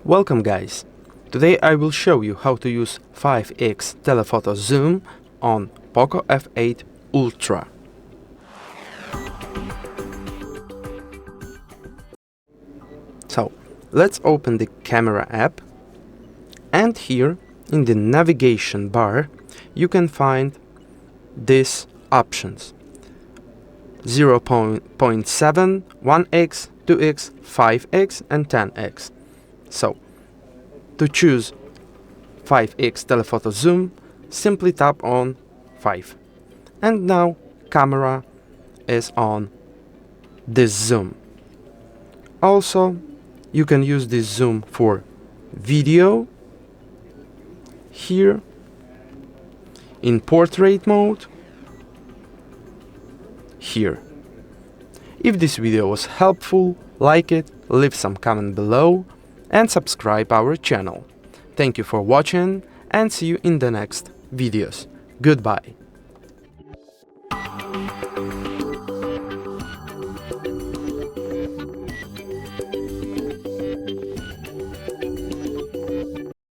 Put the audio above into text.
Welcome guys! Today I will show you how to use 5x Telephoto Zoom on POCO F8 Ultra. So, let's open the camera app, and here in the navigation bar you can find these options: 0.7, 1x, 2x, 5x and 10x. So, to choose 5x Telephoto Zoom, simply tap on 5. And now camera is on this zoom. Also, you can use this zoom for video, here, in portrait mode, here. If this video was helpful, like it, leave some comment below, and subscribe our channel. Thank you for watching and see you in the next videos. Goodbye.